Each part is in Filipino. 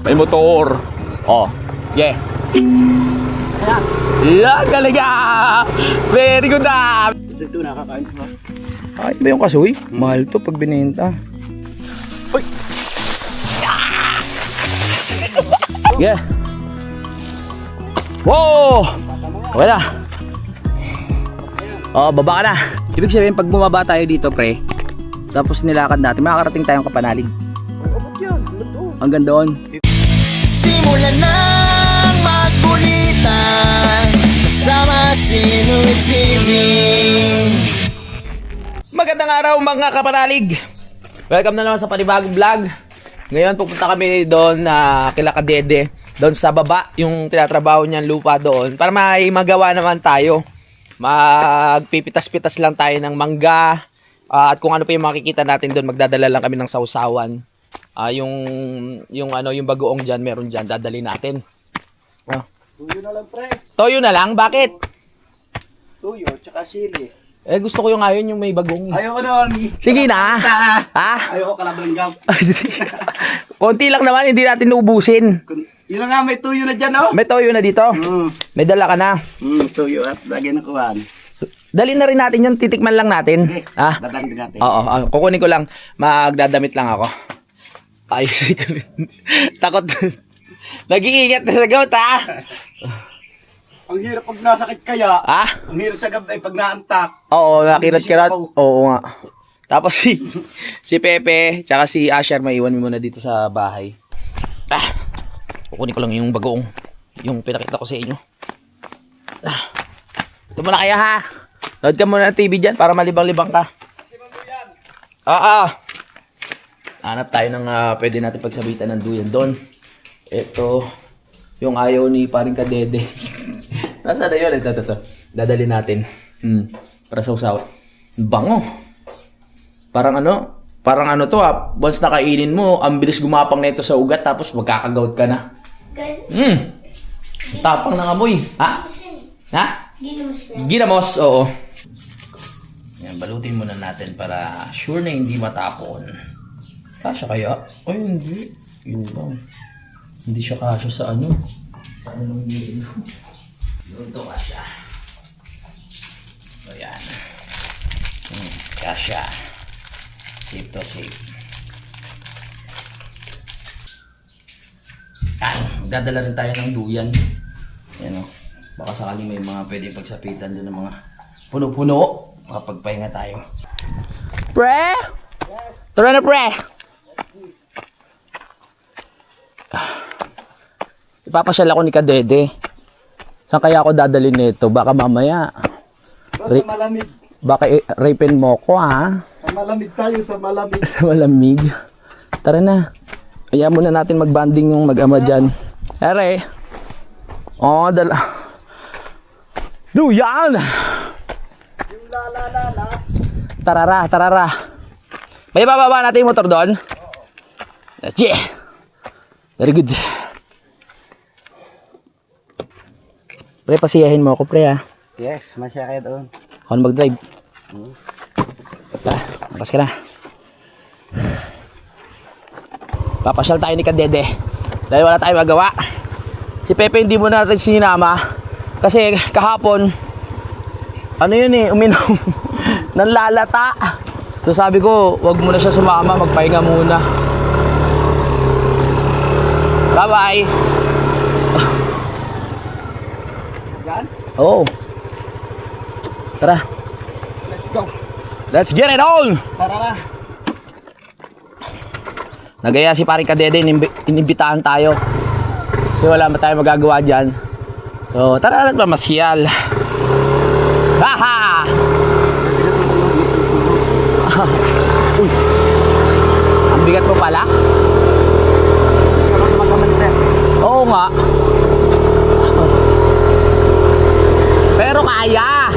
May motor. Oh, yeah. Yan, galing ah! Very good ah! Ito nakakain ko. Ay, ba yung kasoy? Mahal to pag binenta. Uy! Yeah! Wow! Okay na. Oh, baba ka na. Ibig sabihin, pag bumaba tayo dito, pre, tapos nilakad natin, makakarating tayong Kapanalig. Abot yan. Ba't Hanggang doon. Simulan ng magkulitan kasama si Louie TV. Magandang araw mga Kapanalig. Welcome na naman sa panibagong vlog. Ngayon pupunta kami doon kila Kadede. Doon sa baba, yung tinatrabaho niyang lupa doon. Para may magawa naman tayo. Magpipitas-pitas lang tayo ng mangga. At kung ano pa yung makikita natin doon, magdadala lang kami ng sausawan. Yung bagoong dyan, meron dyan, dadali natin. Tuyo na lang, pre. Toyo na lang? Bakit? Tuyo, tsaka sili. Gusto ko yung ngayon yung may bagong. Ayoko na. Sige na. Ha? Ayoko kalabalanggam. Konti lang naman, hindi natin ubusin. Yun na nga, may tuyo na dyan, oh. May toyo na dito. May dala ka na. Tuyo at lagi na kuhan. Dali na rin natin yung titikman lang natin. Okay, dadang din natin. Oo, kukunin ko lang. Magdadamit lang ako. Ayos. Takot. Nag-iingat na sa gout, ha? Ang hirap pag nasakit kaya. Ha? Ang hirap sa gabi pag naantak. Oo, nakirat-kirat. Ako. Oo nga. Tapos si Pepe, tsaka si Asher, maiwan mo muna dito sa bahay. Kukunin ko lang yung bagoong. Yung pinakita ko sa inyo. Ito muna kaya, ha? Load ka muna ng TV dyan para malibang-libang ka. Hanap tayo ng pwede natin pagsabitan ng duyan doon. Ito, yung ayaw ni paring Kadede. Nasaan na yun? Ito. Dadali natin. Para sausaw. Bango. Parang ano to once nakainin mo, ang bilis gumapang na ito sa ugat tapos magkakagawad ka na. Tapang ng amoy. Ha? Ginamos, oo. Yan, balutin muna natin para sure na hindi matapon. Kasya kaya? Ay, hindi. Yun lang. Hindi siya kasya sa ano. Sa ano lang yun. Yun to, kasya. So, yan. Kasya. Safe to safe. Yan. Magdadala rin tayo ng duyan. Yan o. Baka sakaling may mga pwede pagsapitan doon ng mga puno-puno. Makapagpahinga tayo. Pre? Yes. Tara na, pre. Ipapasyal ako ni Kadede. Saan kaya ako dadalhin nito? Baka mamaya. Sa malamig. Baka rapin mo ko, ha? Sa malamig tayo, sa malamig. Sa malamig. Tara na. Ayaw muna natin magbanding yung mag-ama dyan. Ere. Dala. Duyan! Yung la. Tarara. May bababa natin yung motor doon? That's it. Very good. Pre, pasiyahin mo ako, pre, ha? Yes, masya kayo doon. Ako na mag-drive. Makas ka na. Papasyal tayo ni Kadede. Dahil wala tayong magawa. Si Pepe hindi mo natin sinama. Kasi kahapon, uminom ng lalata. So sabi ko, wag muna siya sumama, magpahinga muna. Bye-bye. Yan? Oh. Tara. Let's go. Let's get it on! Tara na. Nagaya si paring Kadede, inimbitahan tayo. So wala ba tayo magagawa dyan. So tara natin mamasyal. Haha! Uy! Ang bigat mo pala? Oo nga. Pero kaya!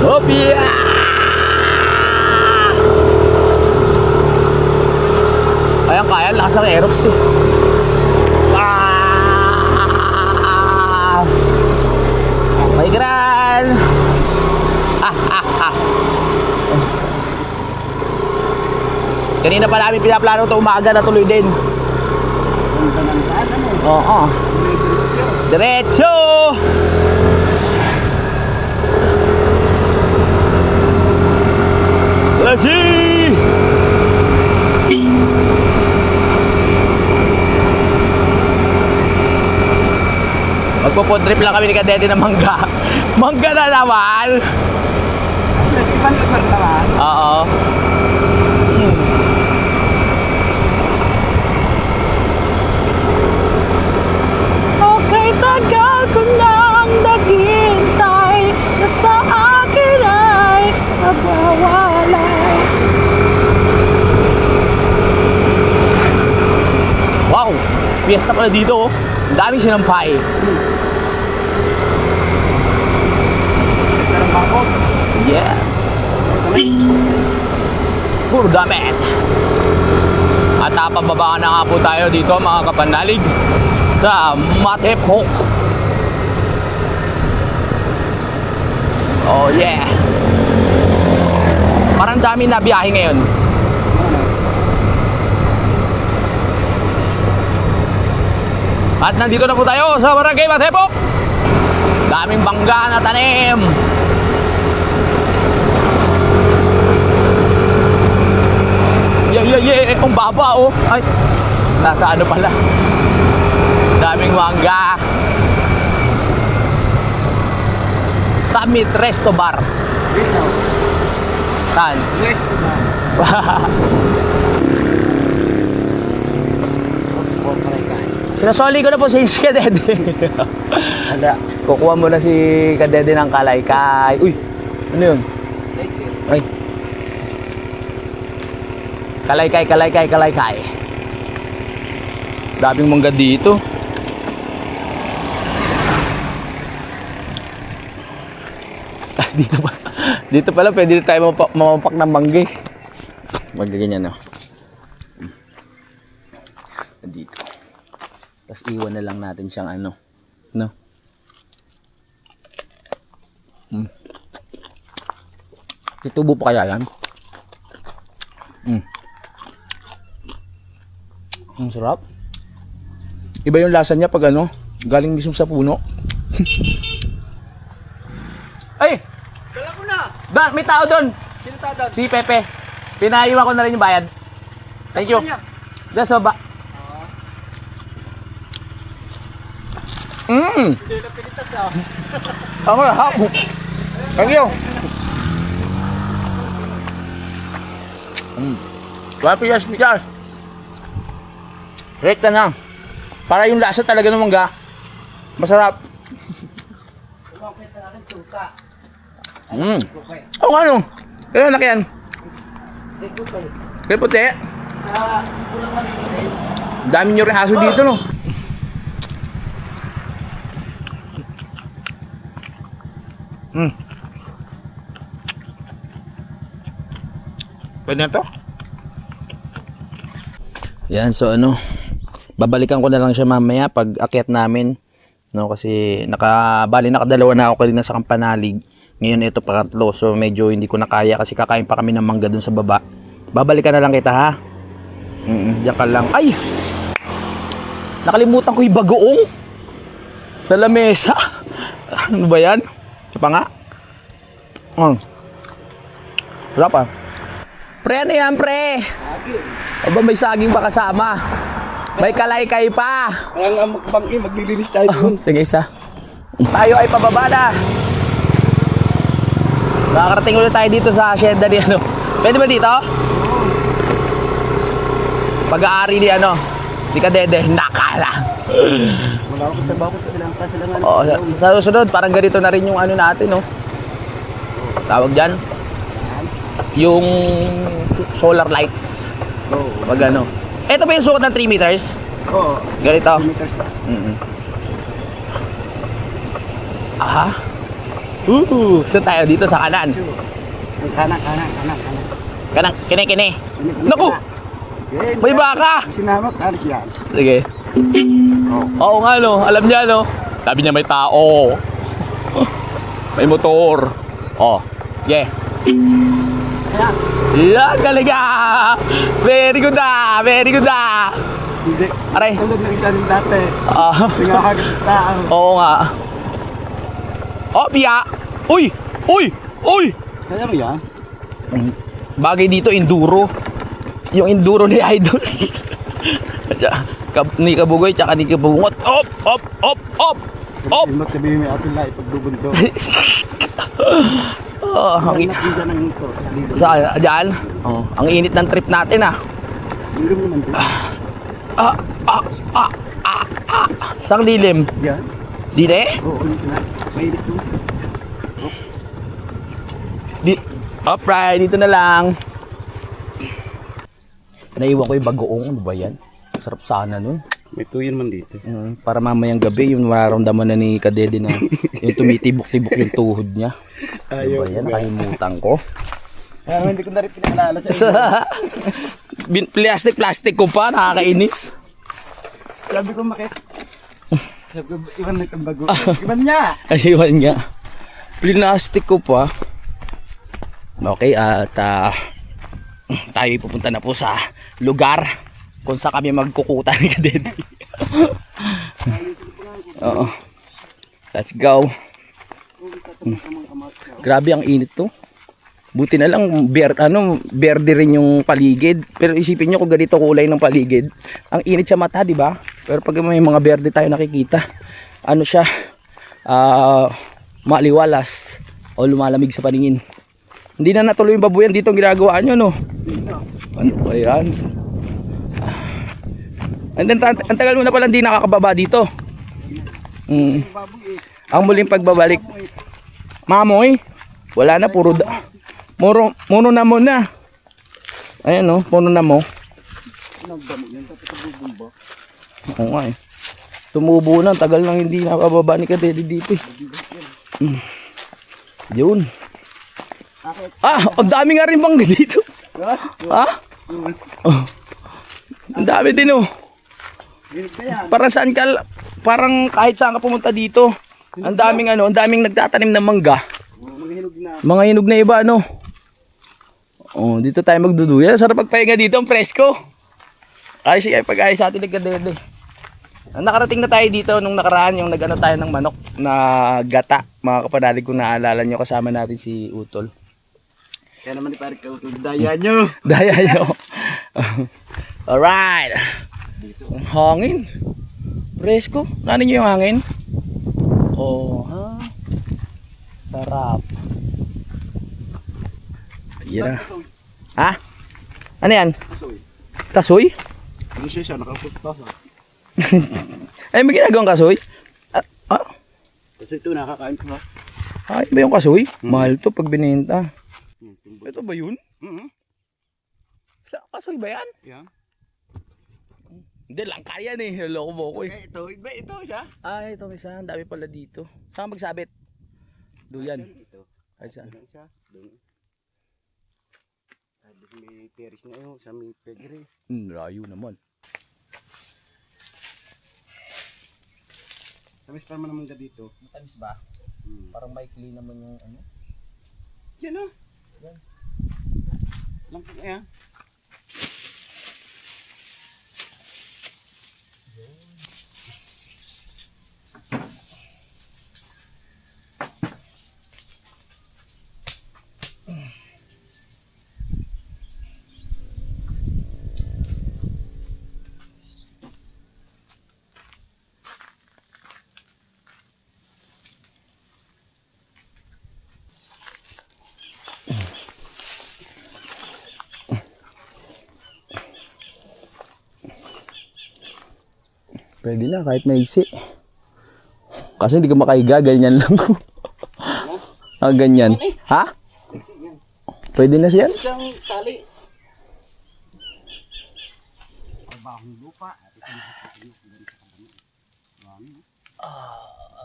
Hop, yeah! Kaya, lakas ng Aerox eh. May gran! Kanina pa namin pinaplano ito, umaga na tuloy din. Ganda ng daan, ano? Oo. Diretso! Let's see! Magpo-food trip lang kami ni Kadede ng mangga. Mangga na naman! Mas ibang lugar naman. Oo. Okay, tagal ko nang naghihintay na sa akin ay nagwawalay. Wow! Fiesta pala dito oh. Ang daming sinampay. Ganda ng bakot. Yes! Puro damit! At pababa na nga po tayo dito mga kapanalig sa Matepok. Oh yeah! Parang dami na biyahe ngayon. At nandito na po tayo sa Barangay Matepok. Daming bangga na tanim. Yeah. Ang baba oh. Ay, nasa ano pala. Daming mangga. Summit Resto Bar. Dito. Saan? West na. Sinasoli ko na po si Kadede. Hala. Kukuha mo na si Kadede ng kalaykay. Uy, ano yun? Ay. Kalaykay. Daming mangga dito. Dito pala pwede tayo mamapak ng mangga. Magaganyan no. Dito. Tapos iwan na lang natin siyang ano. No? Titubo pa kaya yan? Ang sarap. Iba yung lasa niya pag ano, galing mismo sa puno. Ay! Dala ko na. May tao doon. Sino tadan? Si Pepe. Pinaiwan ko na rin yung bayad. Thank you. Doon sa baba. Hindi na pinitas ah. Ako na, hap. Thank you. Pias. Rate ka na. Para yung lasa talaga ng mangga. Masarap. Oh, ano? Kaya na yan. Kaya puti. Dami nyo rin aso dito, no? Pwede na to? Yan, so ano, babalikan ko na lang siya mamaya pag akyat namin, no, kasi nakadalawa na ako kanina sa Kampanalig. Ngayon ito pangatlo, so medyo hindi ko na kaya kasi kakain pa kami ng mangga dun sa baba. Babalikan na lang kita ha. Diyan ka lang. Ay! Nakalimutan ko yung bagoong sa lamesa. Ano ba yan? Siya pa nga. Sarap ah. Pre, ano yan pre? Saging. Aba, may saging pa kasama. May kalaykay pa. Kaya nga maglilinis tayo doon. Sige isa. Tayo ay pababa na. Nakakarating ulit tayo dito sa hacienda ni ano. Pwede ba dito? Pag-aari ni ano, di Kadede, nakala. Wala akong trabaho sa ilang klase lang. Oo, sa susunod, parang ganito na rin yung ano natin, no? Tawag dyan? Yung solar lights. Oo. Pag ano. Ito ba yung sukat ng 3 meters? Oo. Ganito. Meters na. Aha. Saan tayo dito sa kanan? Kanan. Kanang, kine. Naku! May baka! Sinamot, alis yan. Sige. Oo nga no, alam niya no. Sabi niya may tao. May motor. Oh, yeah. Kaya, Yeah, galing ah! Very good ah! Very good ah! hindi. Aray. Tulad ng isa rin dati. Ah, Nangahagat tao. oo nga. Oh, piya! Uy! Uy! Uy! Kaya mo yan? Bagay dito, enduro. Yung enduro ni Idol. Ni Kabugoy, tsaka ni Kabungot. Op! Op! Op! Op! Op! Sabihin mo yung ating lahat pagbubunto. Oh, ang Ang nakita ng ito. sa dyan. Oh, ang init ng trip natin ah. Lilim naman din. Sang lilim. Yan. Dine? Oo, ulit na. Mainit to. Alright, dito na lang. Naiwan ko yung bagoong. Ano ba yan? Sarap sana nun. May tuyin man dito. Para mamayang gabi, yung mararamdaman na ni Kadede na yung tumitibok-tibok yung tuhod niya. Ano ba yan? Nakalimutan ko. Kaya hindi ko na rin pinaalala sa inyo. Plastic ko pa, nakakainis. Sabi ko makit. Sabi ko, iwan na itong bago. Iwan niya! Ayun nga. Plastic ko pa. Okay, at tayo pupunta na po sa lugar kung saan kami magkukuta ni Kadede. Oo. Let's go. Grabe ang init to. Buti na lang berde rin yung paligid. Pero isipin nyo kung ganito kulay ng paligid. Ang init sa mata, di ba? Pero pag may mga berde tayo nakikita, ano siya? Maliwalas o lumalamig sa paningin. Hindi na natuloy yung babuyan dito ang ginagawa nyo, no? Ano ba yan? And then, ang tagal mo na pala hindi nakakababa dito. Ang muling pagbabalik. Mamoy, wala na, puro mono na mo na. Ayan, no? Mono na mo. Oo nga eh. Tumubo na, tagal nang hindi nakababa ni Kadede dito eh. Yun. Ang dami nga rin bang dito. Ha? Oh. Ang dami din oh. Parang saan ka, parang kahit saan ka pumunta dito. Ang daming ang daming nagtatanim ng mangga. Mga hinog na iba ano. Oh, dito tayo magduduya. Sarap magpahinga dito, ang presko. Ay sige, pag-ayos sa atin nagkadede. Nakarating na tayo dito nung nakaraan yung nag-ano tayo ng manok na gata. Mga kapanalig kung naalala nyo, kasama natin si Utol. Kaya naman ni Parik Utol, daya nyo. Daya nyo. Alright. Ang hangin. Presko. Nano nyo yung hangin? Oh, ha? Sarap. Ayan na. Ha? Ano yan? Kasoy? Ano siya, nakapusta sa. Ay, may ginagawang kasoy? Kasi ito, nakakain ko ha. Ay, ba yung kasoy? Mahal to pag binenta. Ito ba yun? Sa kasoy ba yan? Yan. Hindi lang kaya eh. Loko mo ko eh. Ito siya. Ay, ito isa. Ang dami pala dito. Saan magsabit? Duyan. Ito. Ay, saan? Doon siya. Doon. May teres na yun. Sa may pegre. Layo naman. Tamis pa naman ka dito. Matamis ba? Parang maikli naman yung ano. Yan o. Yan. Lang po kaya. Pwede na kahit maiksi. Kasi hindi ka makahiga, ganyan lang. Ganyan. Ha? Pwede na siya? Isang sali. Trabahong lupa.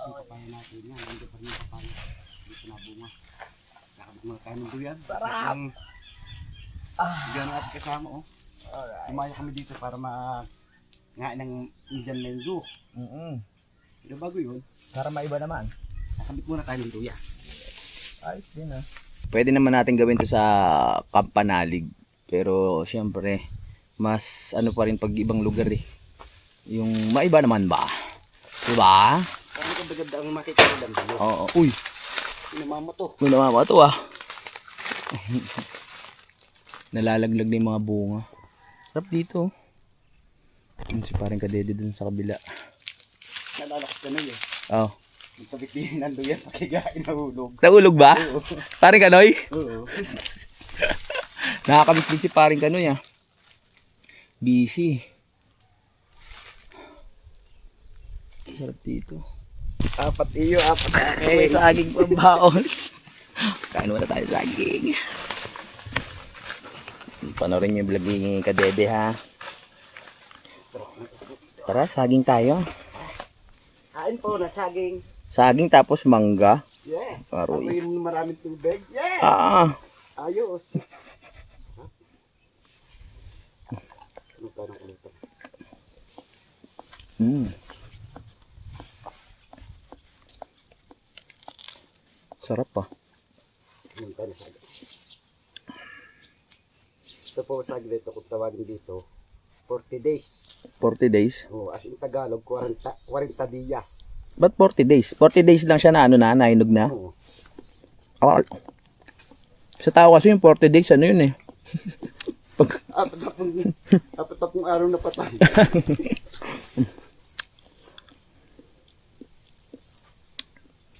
Papaya natin yan. Hindi pa rin yung papaya. Dito na bunga. Kakabit mga kanin ko yan. Sarap! Diyan natin kasama oh. Lumaya kami dito para ngain ng Indian mango. Pero bago yun, Para maiba naman. nakabit muna tayo ng luya. Ayos din ha. pwede naman natin gawin to sa Kampanalig. Pero syempre, mas ano pa rin pag ibang lugar eh. Yung maiba naman ba? Diba? Parang ganda ang makita ko lang. Oo. Uy, Pinamamato. may namamato ah. Nalalaglag na yung mga bunga. Sarap dito. Yun si parang kadede dun sa kabila. Nalalakas ka na yun. Oh. Yung sabit din nando yan. Pakigain nahulog. Nahulog ba? Paring Kanoy? Oo. Nakakamiss din si paring Kanoy ah. Busy. Sarap dito. Apat iyo, apat May akin. saging pambaon. Kain muna tayo saging. Panoorin niyo yung vlog ni Kadede ha. Tara, saging tayo. Kain po na saging. Saging tapos mangga. Yes. Aroy. Amoy mo maraming tubig. Yes. Ah, Ayos. Ano ka nang ulit? Sarap pa. Ano ka na saging? Ito po saging dito kung tawagin dito. 40 days. 40 days. Oh, as in Tagalog, 40 días. Ba't 40 days? 40 days lang siya na ano na, nainog na. Oo. Ah, sa tao kasi yung 40 days, ano yun eh. Apat na pong araw na patay.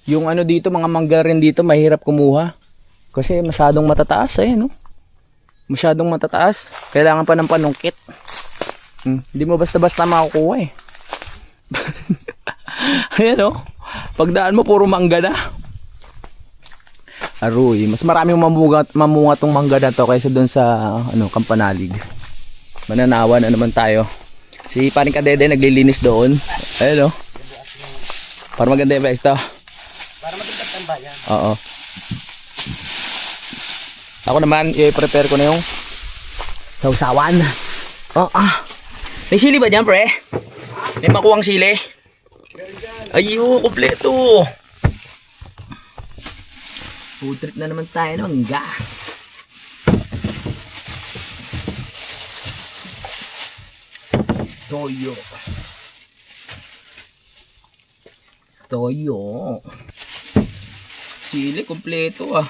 Yung ano dito, mga mangga rin dito, mahirap kumuha. Kasi masyadong matataas eh, no? Masyadong matataas. Kailangan pa ng panungkit. Hindi mo basta-basta makukuha eh. Ayan o. Pagdaan mo, puro mangga na. Aroy, mas maraming mamunga tong mangga na to kaysa doon sa ano, Kampanalig. Mananawa na naman tayo. Si Paring Kadede naglilinis doon. Ayan o. Para maganda yung pwesto. Para maganda ang bayan. Oo. Ako naman, i-prepare ko na yung sausawan. Oh, May sili ba dyan, pre? May makuwang sili? Ayo, kompleto. Food trip na naman tayo ng mangga. Toyo. Toyo. Sili, kompleto ah.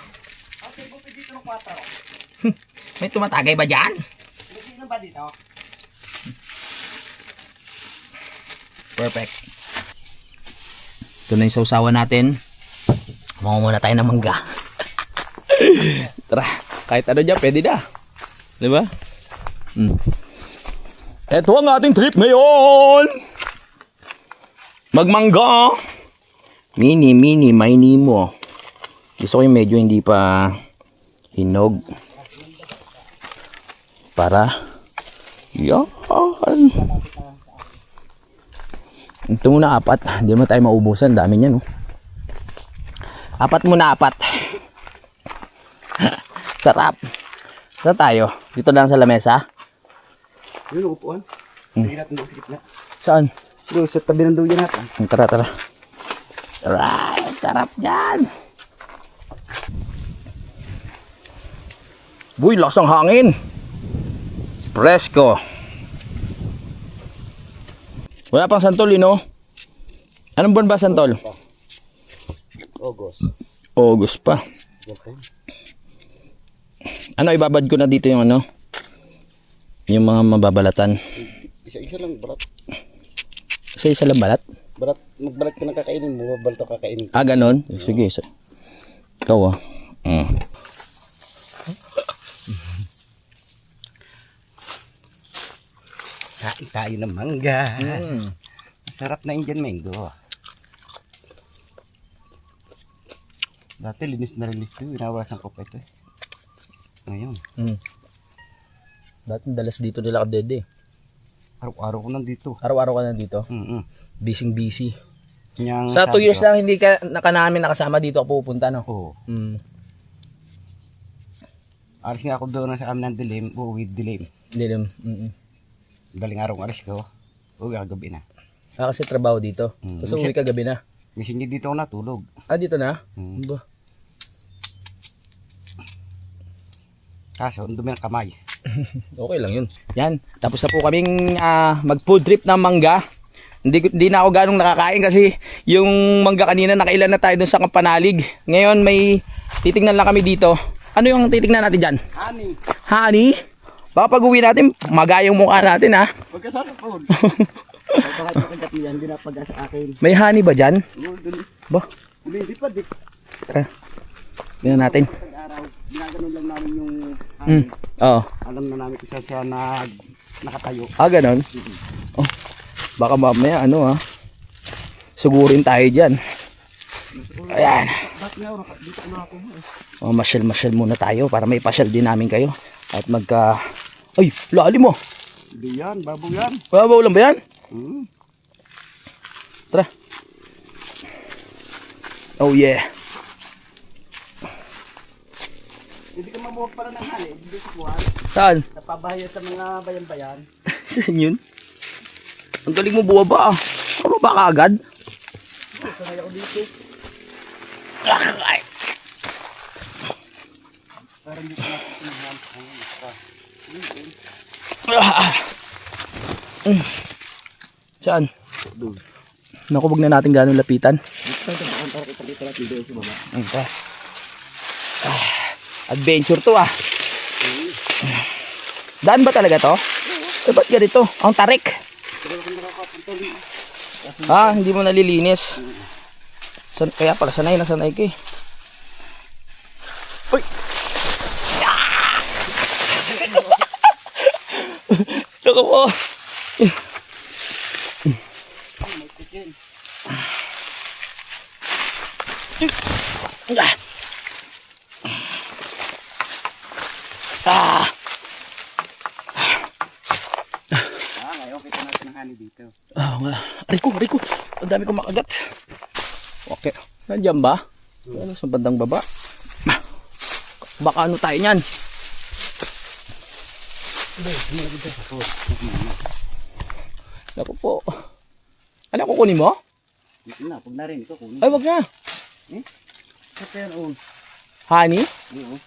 May tumatagay ba dyan? Sino ba dito? Perfect. Ito na yung sausawan natin. Mga muna tayo ng mangga. Tara, kahit ano dyan, pwede na. Diba? Ito ang ating trip ngayon. Magmangga. Mini, may mo. Gusto ko yung medyo hindi pa hinog. Para yan. Ito muna 4. Hindi mo tayo maubusan. Dami niyan. 4 muna 4. Sarap. Saan tayo? Dito lang sa lamesa? Yun, upuan. Sige natin doon sa gitna. Saan? Doon sa tabi ng duyan natin. Tara, tara. Alright. Sarap dyan. Buy, lakas ang hangin. Presko. Wala pang santol, no? Anong buwan ba santol? August. August pa. Okay. Ano, ibabad ko na dito yung ano? Yung mga mababalatan. Isa-isa lang, balat. Isa-isa lang balat? Balat, magbalat ka na kakainin mo, balat ka kakainin. Ah, ganon? Sige, isa. Ikaw Kain tayo ng mangga. Masarap na Indian mango. Dati linis na linis ito. Inawasan ko pa ito eh. Ngayon. Dati dalas dito nila Kadede. Araw-araw ko nandito. Araw-araw ka na dito. Busy. Sa 2 years lang hindi ka namin nakasama dito ako pupunta, no? Oo. Alis nga ako doon sa amin ng dilim. Uuwi dilim. Dilim. Daling araw alis ko. Uwi ako gabi na. Kasi trabaho dito. Tapos uwi ka gabi na. Kasi hindi dito ako natulog. Ah, dito na? Mm. Ba? Kaso, ang dumi ng kamay. Okay lang yun. Yan. Tapos na po kaming mag food trip ng mangga. Hindi na ako ganong nakakain kasi yung mangga kanina nakailan na tayo dun sa Kampanalig. Ngayon may titingnan lang kami dito. Ano yung titingnan natin dyan? Honey. Honey? Baka pag uwi natin, magayong mukha natin ha. Huwag ka sasapon. Bakit yung kagat niya, hindi na pag sa akin. May honey ba dyan? Oo, dun. Ba? Hindi pa, di. Tara. Tingnan natin. Pag-araw, ginaganon lang namin yung honey. Oo. Alam na namin kung saan siya nakatayo. Ganon. Oh. Baka mamaya sugurin tayo dyan. Ayan. Bakit nga, dito na ako. Masyal muna tayo para may pasyal din namin kayo. At magka... Ay, lalim mo. Hindi yan, babaw yan. Babaw lang ba yan? Tara. Oh yeah. Hindi ka mamuhag pala ng honey. Hindi sa buwan. Saan? Napabahaya sa mga bayan-bayan. Saan yun? Ang galing mo buwaba ah. Bumaba ka agad? Sanay ako dito. Ay. Parang hindi ko nakasinahan. Saan? Doon. Naku, wag na natin gano'ng lapitan. Dito tayo sa bakang para kita natin doon sa baba. Okay. Adventure to ah. Daan ba talaga to? Ba't ganito? Ang tarik. Hindi mo nalilinis. Kaya pala sanay na sanay ka eh. Uy! Naku po. Ngayon kita natin ang honey dito. Aray ko. Ang dami kong makagat. Okay. Nandiyan ba? Ano sa bandang baba? Baka ano tayo niyan? Naku po. Ano kukunin mo? Dito na, pag narinig ko kunin. Ay, wag na. Sa yan, oh. Honey? Oo.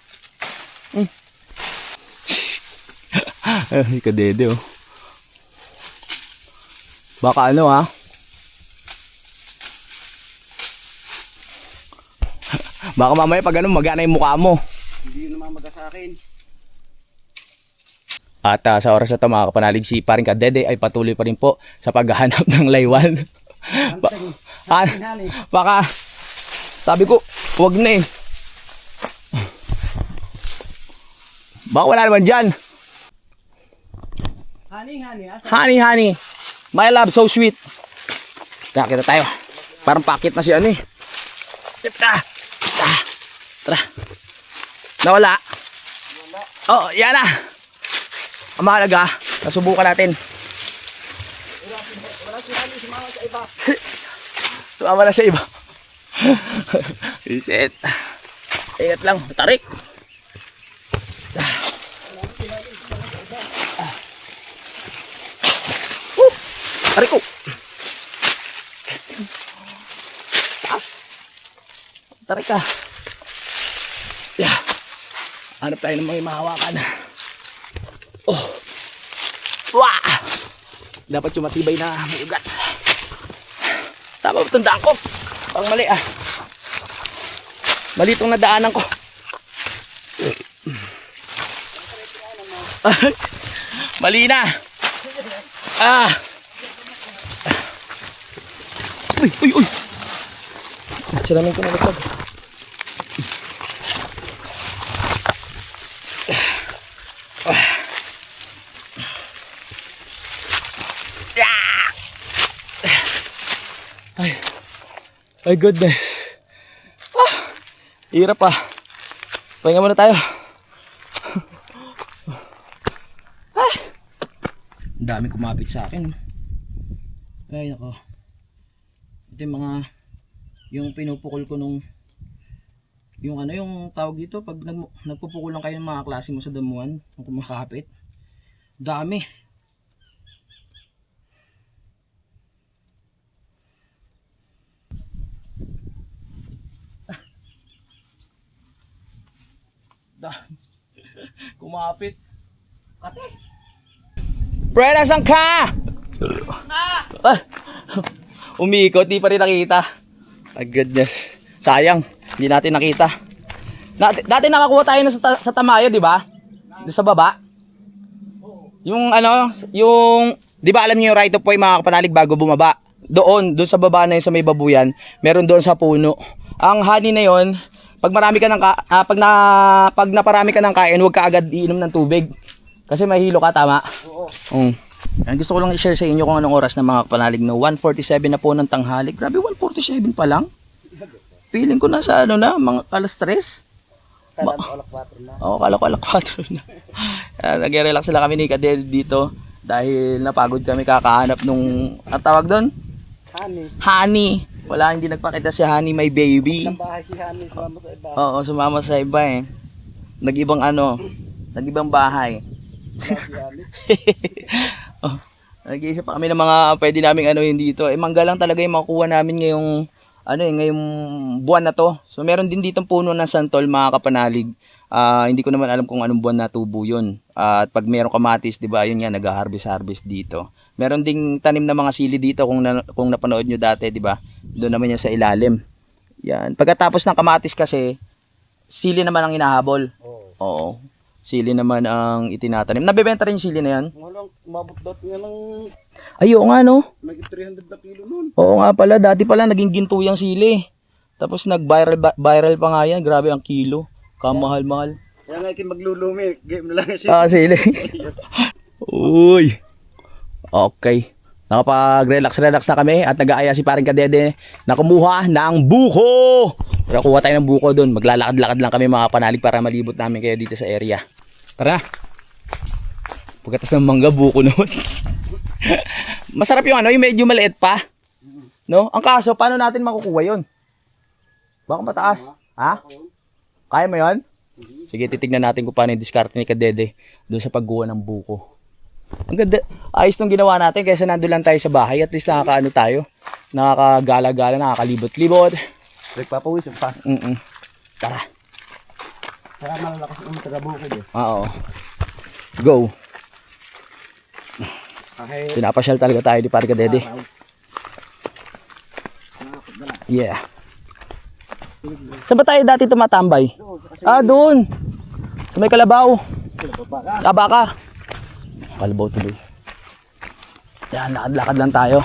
Ay, kadede oh. Baka ano ha? Baka mamaya pag ano magana yung mukha mo. Hindi yun namamaga sa akin. At sa oras na ito mga kapanalig, si paring Kadede ay patuloy pa rin po sa paghahanap ng laywan. Baka sabi ko, wag na eh. Baka wala naman dyan. Honey. My love, so sweet. Nakita tayo. Parang pakit na si ano eh. Tara. Nawala. Oh, yan na. Ang mahalaga, nasubukan natin. Wala si honey, sumama sa iba. Sumama na sa iba. Reset. Ingat lang, tarik. Tarik ko. Taas. Tarik ka. Yeah. Hanap tayo ng mga mahawakan. Oh. Wah! Dapat yung matibay na may ugat. Tama ba itong daan ko? Parang mali ah. Mali itong nadaanan ko. Mali na. Uy. Siramin ko na lapag. My goodness. Hirap ah. Pahinga muna tayo. Ang dami kumapit sa akin. Ay nako. Ito yung mga yung pinupukol ko nung yung ano yung tawag dito pag nagpupukol lang kayo ng mga klase mo sa damuhan kung kumakapit. Dami. Kumapit. Pre, nasan ka? Ah, umiikot, di pa rin nakita. My goodness. Sayang, hindi natin nakita. Dati nakakuha tayo na sa Tamayo, di ba? Doon sa baba. Yung ano, yung, di ba alam niyo yung right of way mga kapanalig bago bumaba? Doon sa baba na yun sa may babuyan, meron doon sa puno. Ang honey na yon, pag marami ka ng pag naparami ka ng kain, huwag ka agad iinom ng tubig. Kasi mahilo ka, tama? Oo. Gusto ko lang i-share sa inyo kung anong oras na mga kapanalig, no. 1:47 na po ng tanghali. Grabe, 1:47 pa lang. Feeling ko nasa ano na, mga alas 3. Kala ko alas 4 na. Oo, kala ko alas 4 na. Nag-relax lang kami ni Kadel dito dahil napagod kami kakahanap nung, ang tawag doon? Honey. Wala, hindi nagpakita si Honey, my baby. Ang bahay si Honey, sumama sa iba. Oo, sumama sa iba eh. Nag-ibang bahay. Si Honey. Oh, nag-iisip pa kami ng mga pwede naming anuhin dito. Mangga lang talaga yung makukuha namin ngayong buwan na to. So meron din ditong puno ng santol mga kapanalig. Hindi ko naman alam kung anong buwan na tubo yun. At pag meron kamatis, di ba, yun nga, nag-harvest dito. Meron ding tanim na mga sili dito kung napanood nyo dati, di ba? Doon naman yung sa ilalim. Yan. Pagkatapos ng kamatis kasi, sili naman ang hinahabol. Oo. Sili naman ang itinatanim. Nabebenta rin yung sili na yan? Walang umabot dot nga ng Ay, oo nga, no? naging 300 na kilo nun. Oo nga pala, dati pala naging ginto yung sili. Tapos nag-viral pa nga yan. Grabe ang kilo. Kamahal-mahal. Kaya nga ikin maglulumi, game na lang siya. Sili. Uy. Okay. Nakapag-relax na kami at nag-aaya si paring Kadede na kumuha ng buko. Pero kuha tayo ng buko doon. Maglalakad-lakad lang kami mga panalig para malibot namin kayo dito sa area. Tara na. Pagkatas ng mangga, buko naman. Masarap yung yung medyo maliit pa. No? Ang kaso, paano natin makukuha yun? Baka mataas. Ha? Kaya mo yun? Sige, titignan natin kung paano yung diskarte ni Kadede doon sa pagguha ng buko. Ang ganda. Ayos nung ginawa natin kaysa nandun lang tayo sa bahay. At least nakakaano tayo. Nakakagala-gala, nakakalibot-libot. Nagpapawis yung pa. Tara. Kaya malalakas yung taga-bukid eh. Oo. Go. Kahit Pinapasyal talaga tayo di Pare Kadede. Yeah. Saan ba tayo dati tumatambay? Doon. Sa may Kalabaw. Baka. Kalabaw tuloy. Yan, lakad-lakad lang tayo.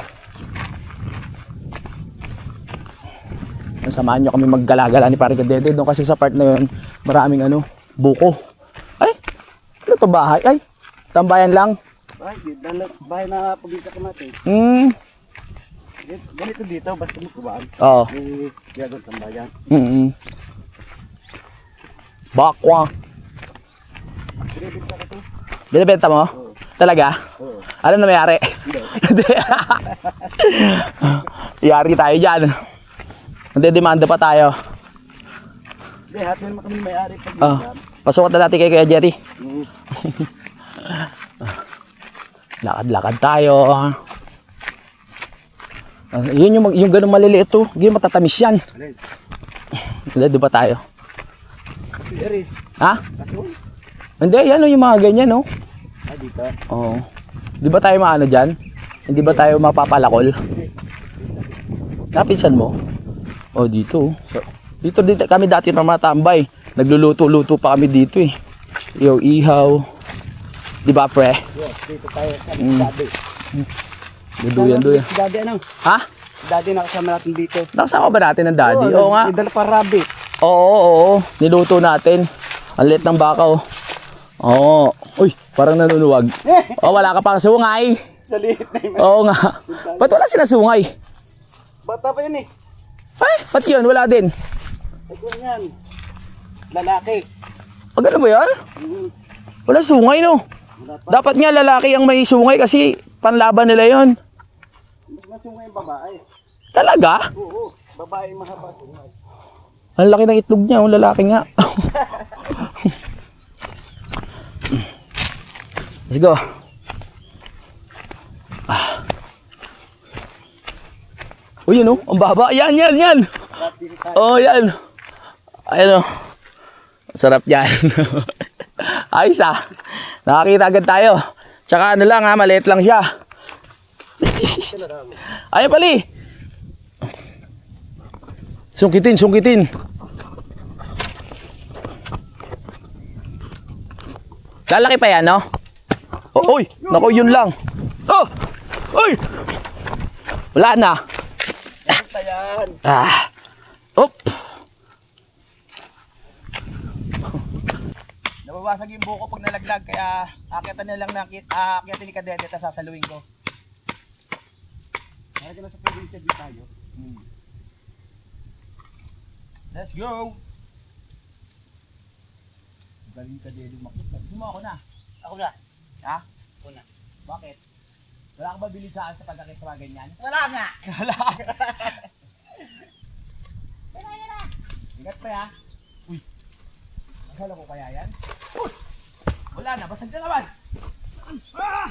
Samahan nyo kami maggala-gala ni Pare Kadede. Doon kasi sa part na yun, maraming buko. Ay, ano to bahay? Ay, tambayan lang. bahay na pagkita ko natin. Ganito dito, basta magkubaan. Oo. Gagawin tambayan. Bakwa. Binibigta ko to. Binibenta mo? Talaga? Oo. Alam na may-ari? Hindi. Yari tayo dyan. Nandedemanda pa tayo. Hindi, hati naman kami may-ari pag Pasukat na natin kay Kuya Jerry. Lakad-lakad tayo. Yun yung ganun maliliit to. Yung matatamis yan. Hindi ba tayo? Jerry. Ha? Hindi, yan yung mga ganyan, no? Dito? Oo. Di ba tayo maano dyan? Hindi ba tayo mapapalakol? Napinsan mo? Dito. Dito kami dati na matambay. Nagluluto-luto pa kami dito eh. Ihaw. Di ba, pre? Yes, dito tayo sa daddy. Duduyan. Si daddy ano? Ha? Si daddy nakasama natin dito. Nakasama ba natin ng daddy? Oo nga. May dala pa rabbit. Oo. Niluto natin. Ang liit ng baka, oh. Oo. Uy, parang nanunuwag. Wala ka pang sungay. Sa liit na yun. Oo nga. Ba't wala sila sungay? Bata pa yun eh. Ay, ba't yun? Wala din. Ito yan. Lalaki. Ano ba yan? Wala sungay, no? Dapat nga lalaki ang may sungay kasi panlaban nila yon. Mas masungay yung babae. Talaga? Oo. Babae mahaba sungay. Ang laki ng itlog niya, yung lalaki nga. Let's go. Uy, yun, ang baba. Yan. Yan. Yan. Ayan, Sarap yan. Ayos ah. Nakakita agad tayo. Tsaka ano lang ha, maliit lang siya. Ay pali. Sungkitin, sungkitin. Lalaki pa yan, no? Oh, uy, naku, yun lang. Oh, uy. Wala na. Ah. Op. Nababasag yung buko pag nalaglag, kaya akitan na lang akitin ni Kadede, tapos sasaluin ko. Kaya ka na sa probinsya di tayo. Let's go! Galing Kadede makit. Gusto mo ako na? Ako na. Ha? Ako na. Bakit? Wala ka ba bilid sa akin sa pagkakit sa mga ganyan? Wala nga. Wala. Ingat pa ya. Uy. Masala ko kaya yan? Uy! Wala na, basag na naman. Ah!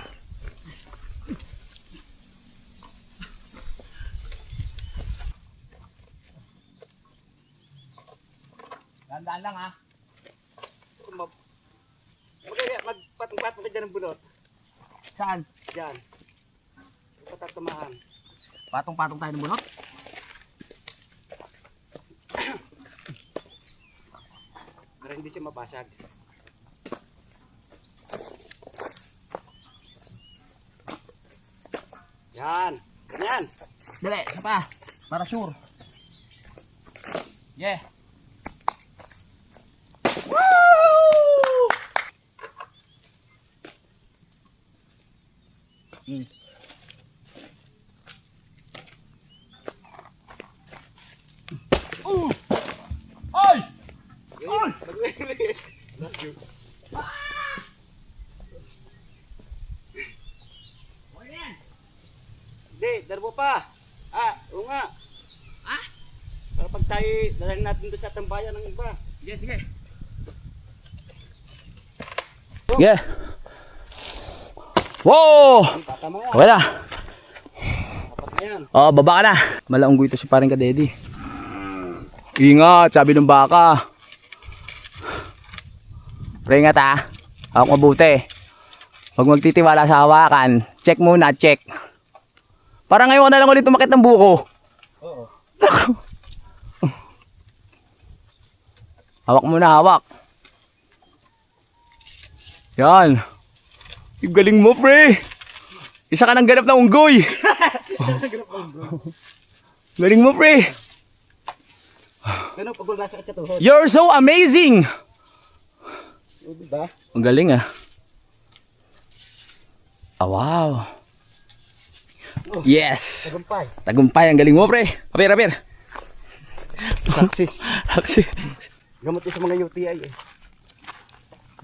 Dahan-dahan lang ha. Magpatong-patong ka dyan ng bunot. Saan? Dyan. Patatamaan. Patong-patong tayo ng bunot? Para hindi siya mabasag. Yan. Yan. Dali, isa pa. Para sure. Yeah. Woo! Ay! Love you. Hindi, darbo pa. Oo nga. Para pag tayo, dalhin natin doon sa tambayan ng iba. Sige, sige. Yeah. Wow! Tama yan. Okay na. Dapat na yan. Oh, baba ka na. Malaunggoy ito si paring Kadede. Ingat, sabi ng baka. Pre, ingat ha. Hawak mabuti. Huwag magtitiwala sa hawakan. Check muna, check. Para ngayon ka na lang ulit tumakit ng buko. Oo. Hawak muna, hawak. Yan. Yung galing mo, pre. Isa ka ng ganap na unggoy. Galing mo, pre. Ganun, pag wala sa katuhod. You're so amazing. O, diba? Ang galing ah. Ah, wow. Yes. Tagumpay. Tagumpay, ang galing mo, pre. Apir, apir. Success. Success. Gamot yun sa mga UTI eh.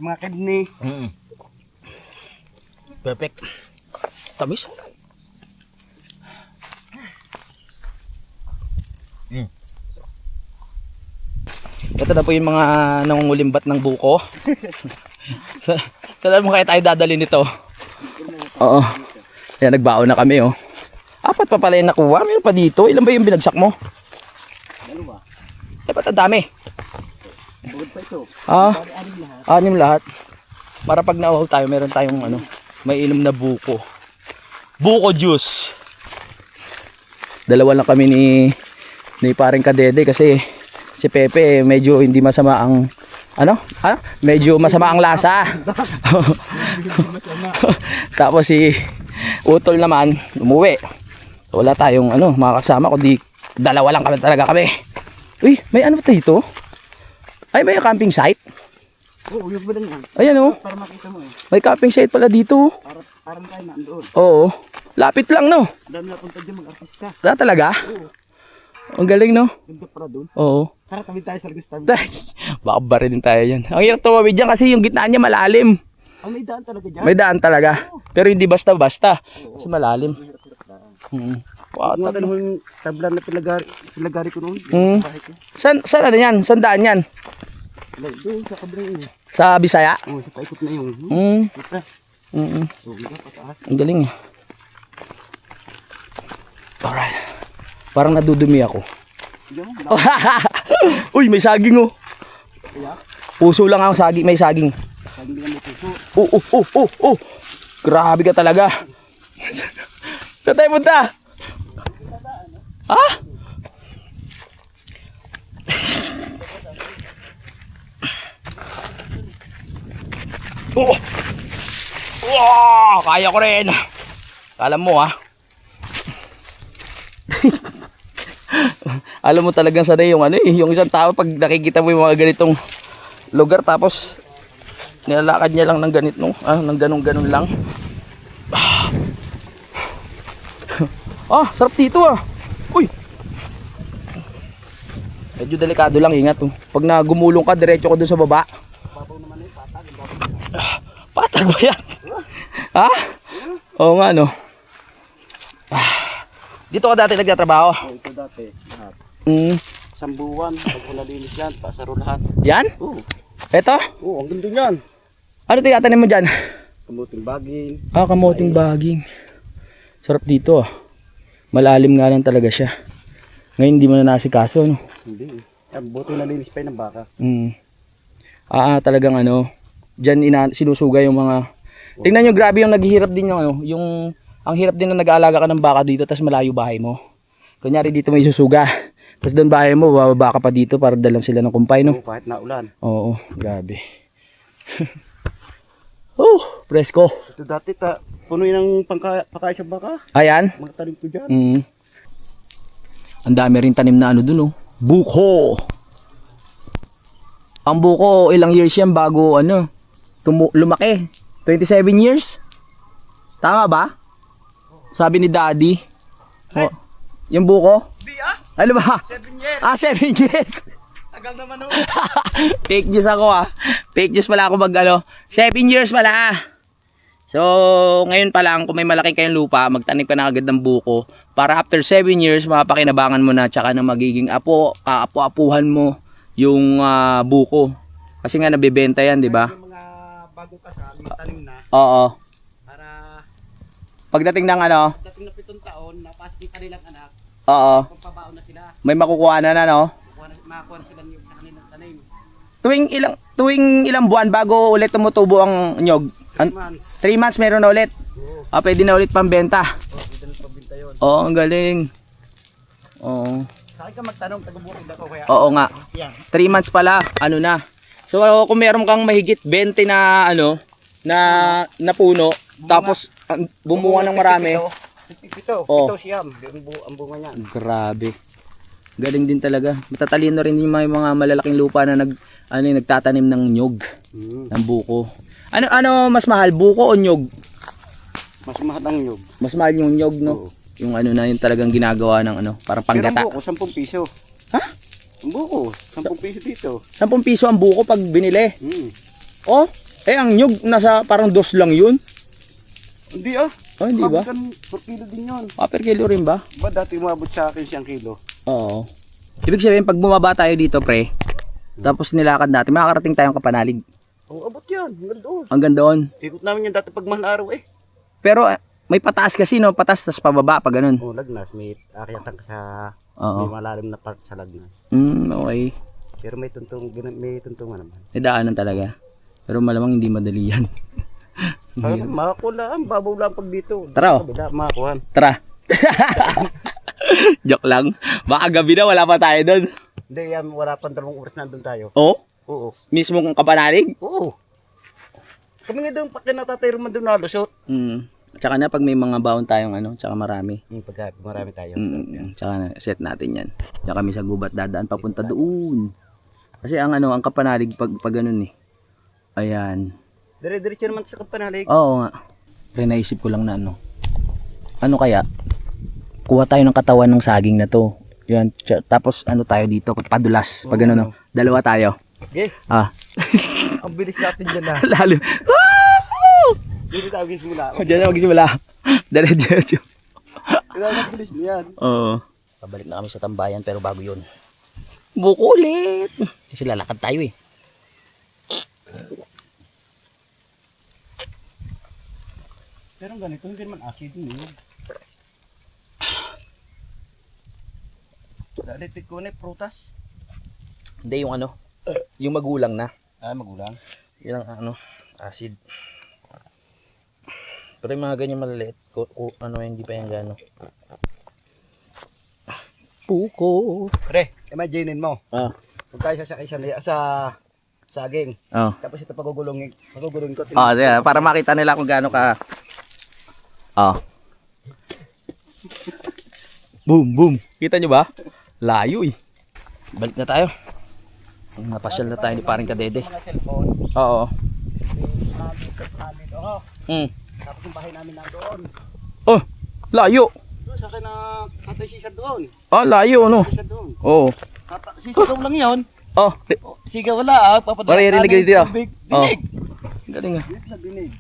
Mga kidney. Perfect. Tamis. Ito na po yung mga nangungulimbat ng buko. Talaan mo kaya tayo dadali nito. Oo. Ayan, nagbaon na kami oh. Apat pa pala yung nakuha. Meron pa dito. Ilan ba yung binagsak mo? Dalawa. Eh, ba't ang dami? Bukod pa ito. Ah, Anim lahat. anim lahat. Para pag nauhaw tayo, meron tayong ano, may inom na buko. Buko juice. Dalawa lang kami ni paring Kadede kasi si Pepe medyo hindi masama ang medyo masama ang lasa. Tapos si Utol naman umuwi. Wala tayong makakasama kundi dalawa lang kami talaga kami. Uy, may ano ba dito? Ay, may camping site? Oo, yung ba yan? Ayan oh. Para makita mo eh. May camping site pala dito. Parang tayo nandoon. Oo. Lapit lang no. Dami na punta dyan mag-artista. Wala talaga? Oo. Ang galing no. Ganda para doon. Oo. Tara, tabi tayo sa Lagos tabi. Baka barilin tayo yan. Ang hirap tumawid dyan kasi yung gitna niya malalim. May daan talaga dyan. May daan talaga. Pero hindi basta-basta. Kasi malalim. Mahirap-hirap daan. Wow, Mga ganun yung tabla na pinagari ko noon. Bahay ko. Saan ano yan? Saan daan yan? Doon sa kabilang yun. Sa Bisaya? Oo, sa paikot na yung. Mm. Mm. Oo, pataas. Ang galing eh. Alright. Parang nadudumi ako. Diyan, Uy, may saging oh. kaya. Puso lang ang saging, may saging. Hindi ka may puso. Grabe ka talaga. Saan tayo punta? Ha? Oh! Wow! Kaya ko rin. Alam mo ha. Alam mo talagang sanay yung ano eh, yung isang tao pag nakikita mo yung mga ganitong lugar tapos nilalakad niya lang ng ganito, ng ganun lang. Sarap dito ah. Uy. Medyo delikado lang, ingat oh. Pag nagumulong ka, diretso ko dun sa baba. Babaw naman eh, patag. Patag ba yan? Ha? Oo nga no. Dito ka dati nagtatrabaho? Ito dati. Lahat. Mm. 1 buwan. Pag nalinis yan, pasaro lahat. Yan? Oo. Eto? Oo, ang ganda yan. Ano tiyatanim mo dyan? Kamuting baging. Kamuting baging. Sarap dito ah. Malalim nga lang talaga siya. Ngayon hindi mo na nasikaso no? Hindi. Ang buti nalinis pa yun ng baka. Talagang ano, dyan sinusuga yung mga... Tingnan nyo, grabe yung naghihirap din yung ano, yung... Ang hirap din na nag-aalaga ka ng baka dito, tapos malayo bahay mo. Kunyari dito may susuga. Tapos doon bahay mo, bababa ka pa dito para dalan sila ng kumpay, no? Oo, kahit naulan. Oo, grabe. Presko. Ito dati, puno yun ng pakain sa baka. Ayan. Mga tanim ko dyan. Ang dami rin tanim na ano dun, oh. Buko. Ang buko, ilang years yan bago ano, lumaki. 27 years? Tama ba? Sabi ni Daddy. Oh, yung buko? Hindi Ano ba? 7 years. 7 years. Tagal naman o. Fake news ako Fake news pala ako 7 years pala. So, ngayon pa lang, kung may malaki kayong lupa, magtanim ka na agad ng buko. Para after 7 years, mapakinabangan mo na, tsaka na magiging kaapu-apuhan mo yung buko. Kasi nga nabibenta yan, di ba? Yung mga bagong kasal, mga tanim na. Oo. Para Pagdating ng ano, dating na 7 taon, napasok yung kanilang anak, oo. pagpabaon na sila. May makukuha na, no? Makakuha na sila yung sa kanilang tanim. Tuwing ilang buwan bago ulit tumutubo ang nyog? 3 months. 3 months meron na ulit. Pwede na ulit pambenta. Pwede na pabinta yun. Oo, ang galing. Oo. Sa akin ka magtanong, taga-bukid ako kaya. Oo nga. Yan. 3 months pala, ano na. So kung meron kang mahigit 20 na ano, na puno, tapos bumunga ng marami. Ito Oh. siyam. Ang bunga niyan. Grabe. Galing din talaga. Matatalino rin yung mga malalaking lupa na nagtatanim ng nyog, ng buko. Ano mas mahal, buko o nyog? Mas mahal ang nyug. Mas mahal yung nyog, no? Oo. Yung ano na yung talagang ginagawa ng ano, parang Pero panggata. ang buko, 10 piso. Ha? Ang buko, 10 piso dito. 10 piso ang buko pag binili. Oh, ang nyog nasa parang 2 lang yun. Hindi Oh, hindi ba? Per kilo din yun. Per kilo rin ba? Ba dati umabot sa akin 1 kilo. Oo. Ibig sabihin, pag bumaba tayo dito, pre, tapos nilakad natin, makakarating tayong Kapanalig. Oo, abot yan. Hanggang doon. Hanggang doon. Ikot namin yan dati pag mahal araw eh. Pero may pataas kasi, no? Patas, tas pababa, pag ganun. Oo, lagnas. May akyatan ka sa Oo. may malalim na part sa lagnas. Okay. Pero may tuntungan naman. May daanan talaga. Pero malamang hindi madali yan. Parang makakuha lang, babaw lang pag dito. Tara, oh. Kabila, makakuha. Tara. Joke lang. Baka gabi na, wala pa tayo doon. Hindi, yan, wala pang 2 oras nandun tayo. Oh? Oo. Mismo kung Kapanalig? Oo. Kami nga doon, pag natatayro man doon nalusot. Tsaka na pag may mga baon tayong ano, tsaka marami. Pag marami tayo. Tsaka na, set natin yan. Tsaka kami sa gubat dadaan papunta doon. Kasi ang ano, ang Kapanalig pag ganun eh. Ayan. Dire-diretso naman sa Kapanalig. Oo nga. Pero naisip ko lang na ano. Ano kaya? Kuha tayo ng katawan ng saging na to. Yan. Tapos ano tayo dito, padulas. Pag ano, no? Dalawa tayo. Okay. Ang bilis natin dyan na. Lalo. Dito tayo magsimula. Diyan na magsimula. Diretso. Ang bilis niyan. Oo. Pabalik na kami sa tambayan pero bago yun. Buko ulit. Kasi lalakad tayo eh. Pero ganito, hindi naman acid yun. Dalitik ko na prutas. Hindi yung ano. Yung magulang na. Magulang. Yun ang ano. Acid. Pero yung mga ganyan maliliit, ano hindi pa yan gano. Puko. Pre, imaginein mo. Ah. Kung tayo sasakay sa saging. Oh. Tapos ito pagugulungin ko. Oh, para makita nila kung gaano ka. Oh. Boom, boom. Kita nyo ba? Layo eh. Balik na tayo. Napasyal na tayo ni paring Kadede. Mga cellphone. Oo. Dito. Tapos yung bahay namin nandoon. Oh, layo. Doon sa akin na tatay sisad doon. Ah, layo no. Sisad doon. Oo. Sisigaw lang yun. Oh, Sigaw wala papadala. maririnig dito. Binig. Galing ah. Binig.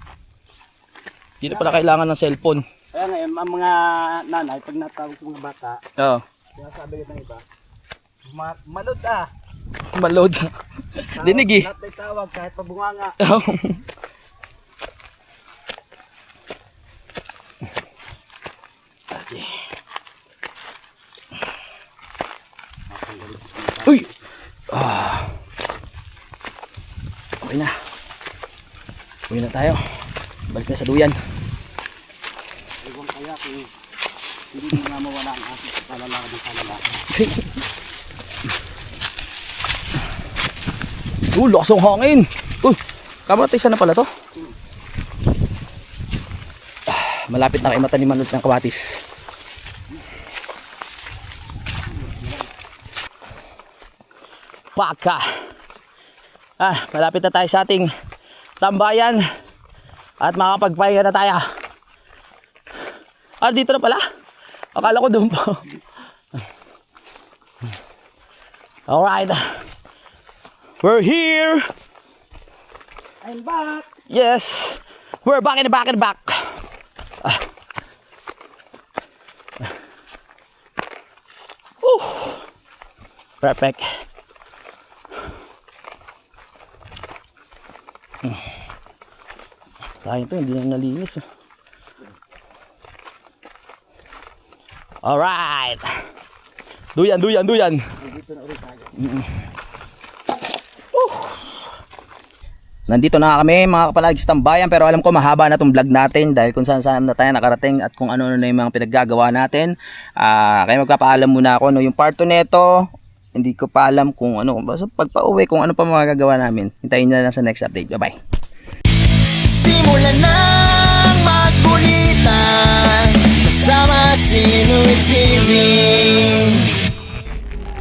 Hindi na pala kailangan ng cellphone. Kaya nga, ang mga nanay, pag natawag sa mga bata, Oo. kaya sabi ng iba, malod Malod. Dinig eh. Lahat may tawag kahit pabunganga. Uy! Ah. Okay na. Uwi na tayo. Balik na sa duyan. Iwan kaya kung hindi mo nga mawala ang ating palalakad ng palalakad. Lakas ang hangin. Kabatisan na pala to. Malapit na kay mata ni Manod ng kabatis. Paka. Malapit na tayo sa ating tambayan. At makapagpahinga na tayo. Dito na pala. Akala ko doon po. Alright. We're here. I'm back. Yes. We're back in the back. Perfect. Sayang to, hindi na nalinis. Alright. Duyan. Dito na ulit tayo. Nandito na kami mga kapalags tambayan, pero alam ko mahaba na tong vlog natin dahil kung saan saan na tayo nakarating at kung ano na yung mga pinaggagawa natin. Kaya magpapaalam muna ako, no, yung part 2 neto, hindi ko pa alam kung ano, basta pagpa-uwi kung ano pa magagawa namin. Hintayin nyo na sa next update. Bye bye. Simulan ng magkulitan kasama si Louie TV.